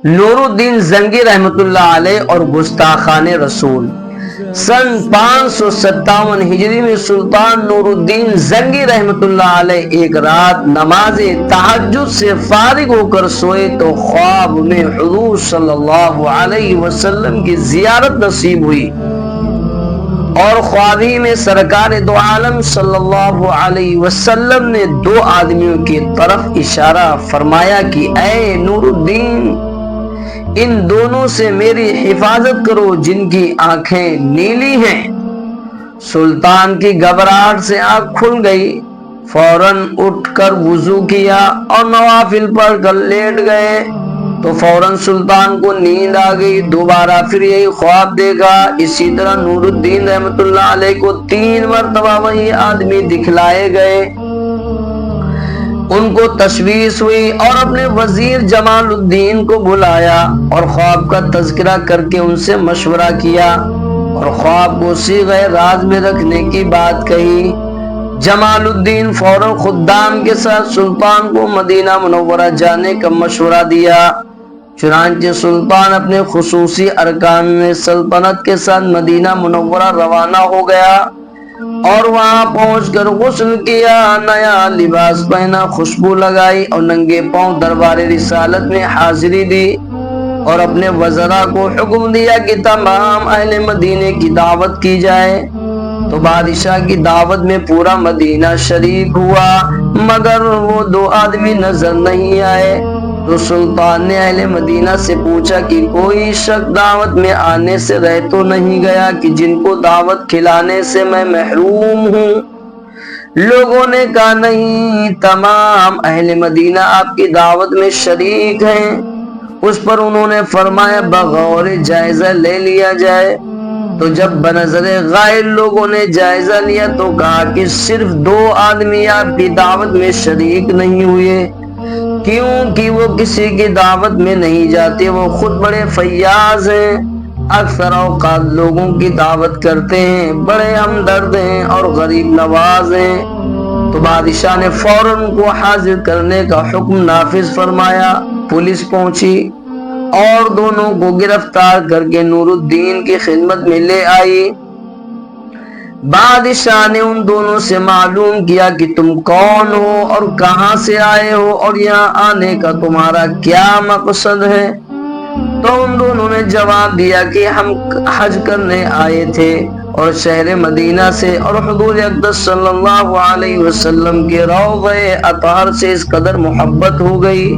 نور الدین زنگی رحمت اللہ علیہ اور گستاخان رسول۔ سن 557 ہجری میں سلطان نور الدین زنگی رحمت اللہ علیہ ایک رات نماز تہجد سے فارغ ہو کر سوئے تو خواب میں حضور صلی اللہ علیہ وسلم کی زیارت نصیب ہوئی، اور خوابی میں سرکار دو عالم صلی اللہ علیہ وسلم نے دو آدمیوں کی طرف اشارہ فرمایا کہ اے نور الدین، ان دونوں سے میری حفاظت کرو جن کی آنکھیں نیلی ہیں۔ سلطان کی گھبراہٹ سے آنکھ کھل گئی، فوراً اٹھ کر وضو کیا اور نوافل پڑھ کر لیٹ گئے تو فوراً سلطان کو نیند آ گئی۔ دوبارہ پھر یہی خواب دیکھا۔ اسی طرح نور الدین رحمت اللہ علیہ کو 3 مرتبہ وہی آدمی دکھلائے گئے۔ ان کو تشویش ہوئی اور اپنے وزیر جمال الدین کو بلایا اور خواب کا تذکرہ کر کے ان سے مشورہ کیا اور خواب کو صیغہ راز میں رکھنے کی بات کہی۔ جمال الدین فوراً خدام کے ساتھ سلطان کو مدینہ منورہ جانے کا مشورہ دیا۔ چنانچہ سلطان اپنے خصوصی ارکان سلطنت کے ساتھ مدینہ منورہ روانہ ہو گیا اور وہاں پہنچ کر غسل کیا، نیا لباس پہنا، خوشبو لگائی اور ننگے پاؤں دربار رسالت میں حاضری دی اور اپنے وزراء کو حکم دیا کہ تمام اہل مدینے کی دعوت کی جائے۔ تو بادشاہ کی دعوت میں پورا مدینہ شریک ہوا، مگر وہ 2 آدمی نظر نہیں آئے۔ تو سلطان نے اہل مدینہ سے پوچھا کہ کوئی شخص دعوت میں آنے سے رہ تو نہیں گیا کہ جن کو دعوت کھلانے سے میں محروم ہوں؟ لوگوں نے کہا نہیں، تمام اہل مدینہ آپ کی دعوت میں شریک ہیں۔ اس پر انہوں نے فرمایا بغور جائزہ لے لیا جائے۔ تو جب بنظر غائب لوگوں نے جائزہ لیا تو کہا کہ صرف 2 آدمی آپ کی دعوت میں شریک نہیں ہوئے، کیونکہ وہ کسی کی دعوت میں نہیں جاتے، وہ خود بڑے فیاض ہیں، اکثر اوقات لوگوں کی دعوت کرتے ہیں، بڑے ہمدرد ہیں اور غریب نواز ہیں۔ تو بادشاہ نے فوراً ان کو حاضر کرنے کا حکم نافذ فرمایا۔ پولیس پہنچی اور دونوں کو گرفتار کر کے نور الدین کی خدمت میں لے آئی۔ بادشاہ نے ان دونوں سے معلوم کیا کہ تم کون ہو اور کہاں سے آئے ہو اور یہاں آنے کا تمہارا کیا مقصد ہے؟ تو ان دونوں نے جواب دیا کہ ہم حج کرنے آئے تھے اور شہر مدینہ سے، اور حضور اقدس صلی اللہ علیہ وسلم کے روضہ اطہر سے اس قدر محبت ہو گئی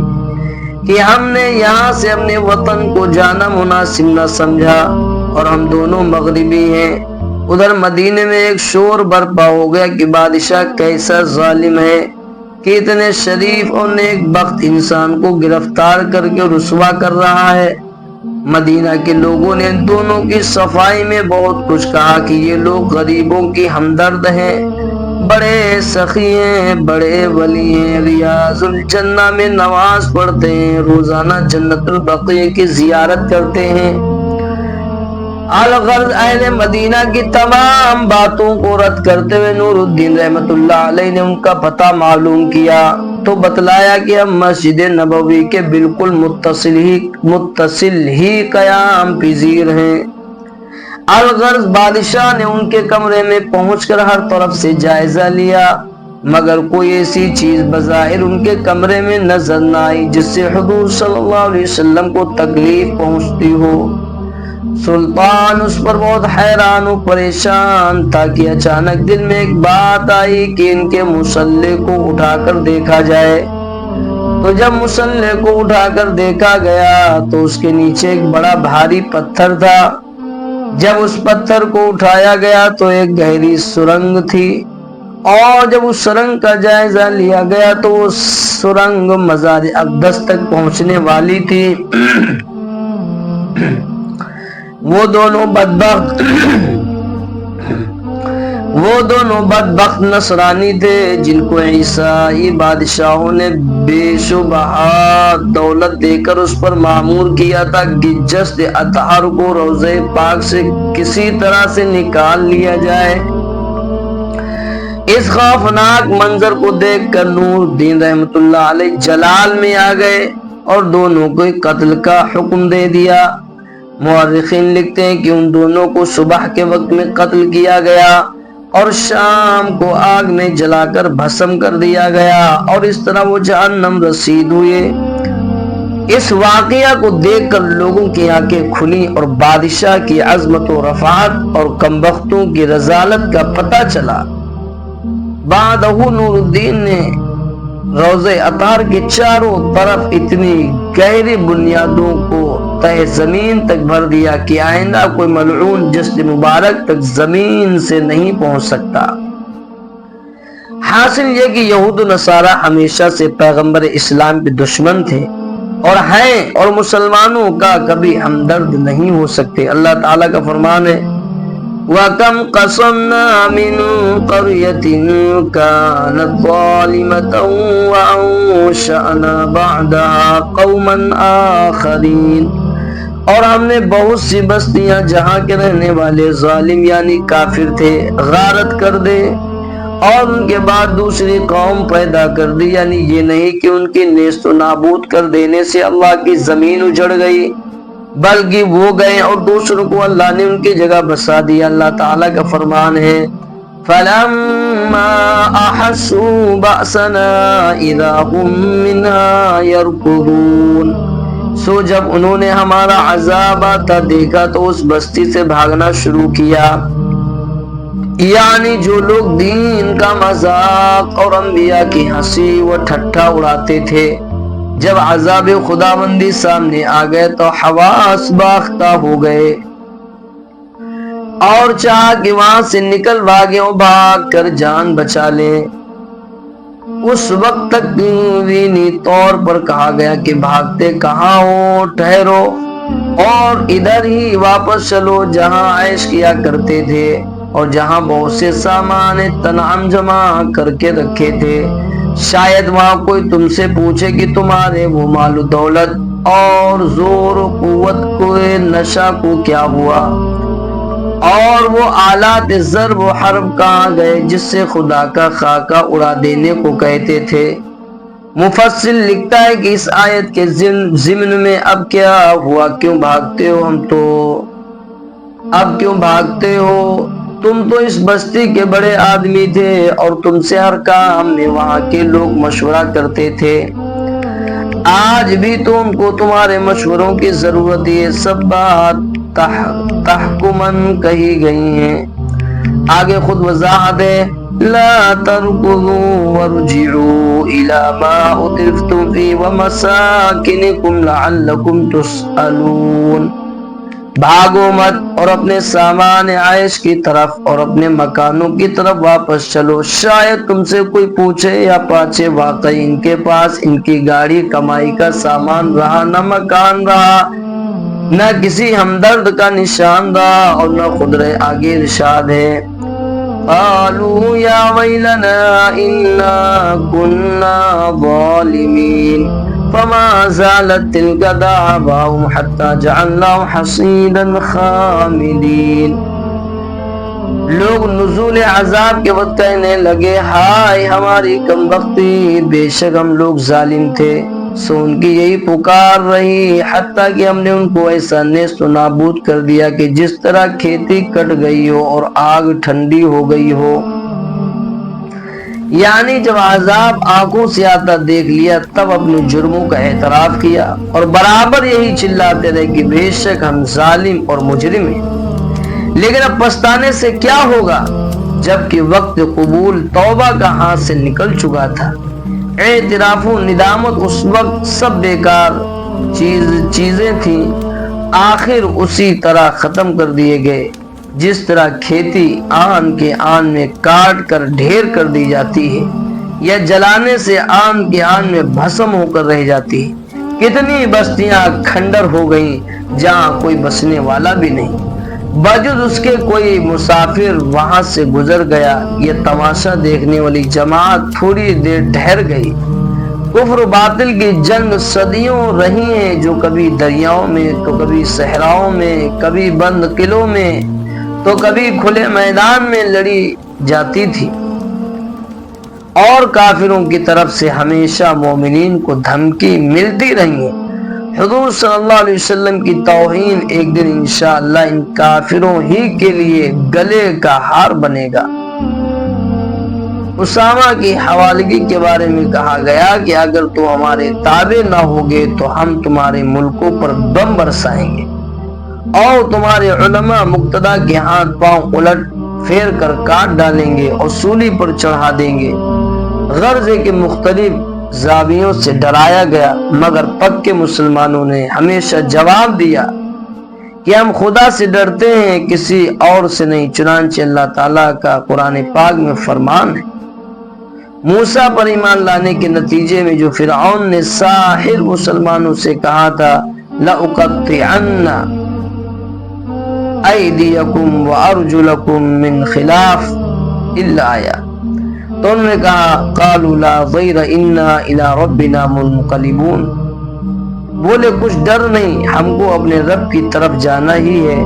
کہ ہم نے یہاں سے اپنے وطن کو جانا مناسب نہ سمجھا، اور ہم دونوں مغربی ہیں۔ ادھر مدینے میں ایک شور برپا ہو گیا کہ بادشاہ کیسا ظالم ہے کہ اتنے شریف اور نیک بخت انسان کو گرفتار کر کے رسوا کر رہا ہے۔ مدینہ کے لوگوں نے ان دونوں کی صفائی میں بہت کچھ کہا کہ یہ لوگ غریبوں کی ہمدرد ہیں، بڑے سخی ہیں، بڑے ولی ہیں، ریاض الجنہ میں نماز پڑھتے ہیں، روزانہ جنت البقیع کی زیارت کرتے ہیں۔ الغرض اہل مدینہ کی تمام باتوں کو رد کرتے ہوئے نور الدین رحمت اللہ علیہ نے ان کا پتہ معلوم کیا تو بتلایا کہ ہم مسجد نبوی کے بالکل متصل ہی قیام پذیر ہیں۔ الغرض بادشاہ نے ان کے کمرے میں پہنچ کر ہر طرف سے جائزہ لیا، مگر کوئی ایسی چیز بظاہر ان کے کمرے میں نظر نہ آئی جس سے حضور صلی اللہ علیہ وسلم کو تکلیف پہنچتی ہو۔ سلطان اس پر بہت حیران و پریشان تھا کہ اچانک دل میں ایک بات آئی کہ ان کے مصلے کو اٹھا کر دیکھا جائے۔ تو جب مصلے کو اٹھا کر دیکھا گیا تو اس کے نیچے ایک بڑا بھاری پتھر تھا۔ جب اس پتھر کو اٹھایا گیا تو ایک گہری سرنگ تھی، اور جب اس سرنگ کا جائزہ لیا گیا تو وہ سرنگ مزار اقدس تک پہنچنے والی تھی۔ وہ دونوں بدبخت نصرانی تھے جن کو عیسائی بادشاہوں نے بے شبہ دولت دے کر اس پر مامور کیا تھا کہ جسد اطہر کو روضہ پاک سے کسی طرح سے نکال لیا جائے۔ اس خوفناک منظر کو دیکھ کر نور الدین رحمت اللہ علیہ جلال میں آ گئے اور دونوں کو قتل کا حکم دے دیا۔ مورخین لکھتے ہیں کہ ان دونوں کو صبح کے وقت میں قتل کیا گیا اور شام کو آگ میں جلا کر بھسم کر دیا گیا، اور اس طرح وہ جہنم رسید ہوئے۔ اس واقعہ کو دیکھ کر لوگوں کی آنکھیں کھلی اور بادشاہ کی عظمت و رفعت اور کمبختوں کی رذالت کا پتہ چلا۔ بعدہ نور الدین نے روضہ اطہار کے چاروں طرف اتنی گہری بنیادوں کو تہ زمین تک بھر دیا کہ آئندہ کوئی ملعون جسد مبارک تک زمین سے نہیں پہنچ سکتا۔ حاصل یہ کہ یہود و نصارہ ہمیشہ سے پیغمبر اسلام کے دشمن تھے اور ہیں، اور مسلمانوں کا کبھی ہمدرد نہیں ہو سکتے۔ اللہ تعالیٰ کا فرمان ہے وَكَمْ قَصَمْنَا مِنْ قَرْيَةٍ كَانَتْ ظَالِمَةً وَأَنشَأْنَا بَعْدَهَا قَوْمًا آخَرِينَ، اور ہم نے بہت سی بستیاں جہاں کے رہنے والے ظالم یعنی کافر تھے غارت کر دے، اور ان کے بعد دوسری قوم پیدا کر دی۔ یعنی یہ نہیں کہ ان کی نیست و نابود کر دینے سے اللہ کی زمین اجڑ گئی، بلکہ وہ گئے اور دوسروں کو اللہ نے ان کی جگہ بسا دیا۔ اللہ تعالیٰ کا فرمان ہے فَلَمَّا أَحَسُّوا بَأْسَنَا إِذَا هُمْ مِنْهَا يَرْكُضُونَ، سو جب انہوں نے ہمارا عذاب آتا دیکھا تو اس بستی سے بھاگنا شروع کیا۔ یعنی جو لوگ دین کا مذاق اور انبیاء کی ہنسی و ٹھٹھا اڑاتے تھے، جب عذاب خداوندی سامنے آ گئے تو حواس باختہ ہو گئے اور چاہا کہ وہاں سے نکل بھاگے اور بھاگ کر جان بچا لیں۔ اس وقت تک دینی طور پر کہا گیا کہ بھاگتے کہاں ہو، ٹھہرو اور ادھر ہی واپس چلو جہاں عیش کیا کرتے تھے اور جہاں بہت سے سامان تنعم جمع کر کے رکھے تھے۔ شاید وہاں کوئی تم سے پوچھے کہ تمہارے وہ مال و دولت اور زور و قوت کو نشہ کو کیا ہوا، اور وہ آلات ضرب و حرب کہاں گئے جس سے خدا کا خاکہ اڑا دینے کو کہتے تھے۔ مفصل لکھتا ہے کہ اس آیت کے ضمن میں اب کیا ہوا، کیوں بھاگتے ہو، اب کیوں بھاگتے ہو، تم تو اس بستی کے بڑے آدمی تھے اور تم سے ہر کام میں وہاں کے لوگ مشورہ کرتے تھے۔ آج بھی تم کو تمہارے مشوروں کی ضرورت ہے۔ یہ سب بات تحکمن کہی گئی ہیں۔ آگے خود وضاحت ہے لا تركضوا وارجعوا الى ما اترفتم فيه ومساكنكم لعلكم تسألون، بھاگو مت اور اپنے سامان عیش کی طرف اور اپنے مکانوں کی طرف واپس چلو، شاید تم سے کوئی پوچھے یا پاچھے واقعی ان کے پاس ان کی گاڑی کمائی کا سامان رہا، نہ مکان رہا، نہ کسی ہمدرد کا نشان رہا اور نہ خدرے آگے ارشاد ہے قالوا یا ویلنا انا کننا ظالمین فما زالت تلك دعواهم حتى جعلناه حصيدا خامدين۔ لوگ نزول عذاب کے وقت کہنے لگے ہائے ہماری کم بختی، بے شک ہم لوگ ظالم تھے، سو ان کی یہی پکار رہی حتیٰ کہ ہم نے ان کو ایسا نیست و نابود کر دیا کہ جس طرح کھیتی کٹ گئی ہو اور آگ ٹھنڈی ہو گئی ہو۔ یعنی جب عذاب آنکھوں سے آتا دیکھ لیا تب اپنے جرموں کا اعتراف کیا اور برابر یہی چلاتے رہے کہ بے شک ہم ظالم اور مجرم ہیں۔ لیکن اب پچھتانے سے کیا ہوگا جبکہ وقت قبول توبہ کا ہاتھ سے نکل چکا تھا۔ اعتراف و ندامت اس وقت سب بیکار چیزیں تھیں، آخر اسی طرح ختم کر دیے گئے جس طرح کھیتی آن کے آن میں کاٹ کر ڈھیر کر دی جاتی ہے یا جلانے سے آن کے آن میں بھسم ہو کر رہ جاتی ہے۔ کتنی بستیاں کھنڈر ہو گئیں جہاں کوئی بسنے والا بھی نہیں، باوجود اس کے کوئی مسافر وہاں سے گزر گیا۔ یہ تماشا دیکھنے والی جماعت تھوڑی دیر ٹھہر گئی۔ کفر و باطل کی جنگ صدیوں رہی ہیں، جو کبھی دریاؤں میں تو کبھی صحراؤں میں، کبھی بند قلعوں میں تو کبھی کھلے میدان میں لڑی جاتی تھی، اور کافروں کی طرف سے ہمیشہ مومنین کو دھمکی ملتی رہی ہے۔ حضور صلی اللہ علیہ وسلم کی توہین ایک دن انشاءاللہ ان کافروں ہی کے لیے گلے کا ہار بنے گا۔ اسامہ کی حوالگی کے بارے میں کہا گیا کہ اگر تم ہمارے تابع نہ ہوگے تو ہم تمہارے ملکوں پر بم برسائیں گے اور تمہارے علماء مقتدی کے ہاتھ پاؤں الٹ پھیر کر کاٹ ڈالیں گے اور سولی پر چڑھا دیں گے۔ غرض کے مختلف زاویوں سے ڈرایا گیا، مگر پکے مسلمانوں نے ہمیشہ جواب دیا کہ ہم خدا سے ڈرتے ہیں، کسی اور سے نہیں۔ چنانچہ اللہ تعالیٰ کا قرآن پاک میں فرمان ہے۔ موسیٰ پر ایمان لانے کے نتیجے میں جو فرعون نے ساحر مسلمانوں سے کہا تھا لَأُقَطِّعَنَّ أَيْدِيَكُمْ وَأَرْجُلَكُمْ مِنْ خِلَافٍ إِلَّا آیا، تو انہوں نے کہا قَالُوا لَا ضَيْرَ إِنَّا إِلَىٰ رَبِّنَا مُنْقَلِبُونَ، بولے کچھ ڈر نہیں، ہم کو اپنے رب کی طرف جانا ہی ہے،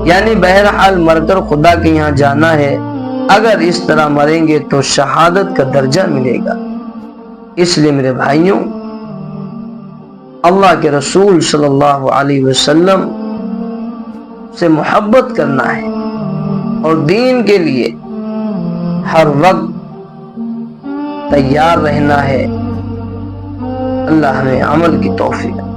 یعنی بہرحال مر کر خدا کے یہاں جانا ہے۔ اگر اس طرح مریں گے تو شہادت کا درجہ ملے گا۔ اس لیے میرے بھائیوں، اللہ کے رسول صلی اللہ علیہ وسلم سے محبت کرنا ہے اور دین کے لیے ہر وقت تیار رہنا ہے۔ اللہ ہمیں عمل کی توفیق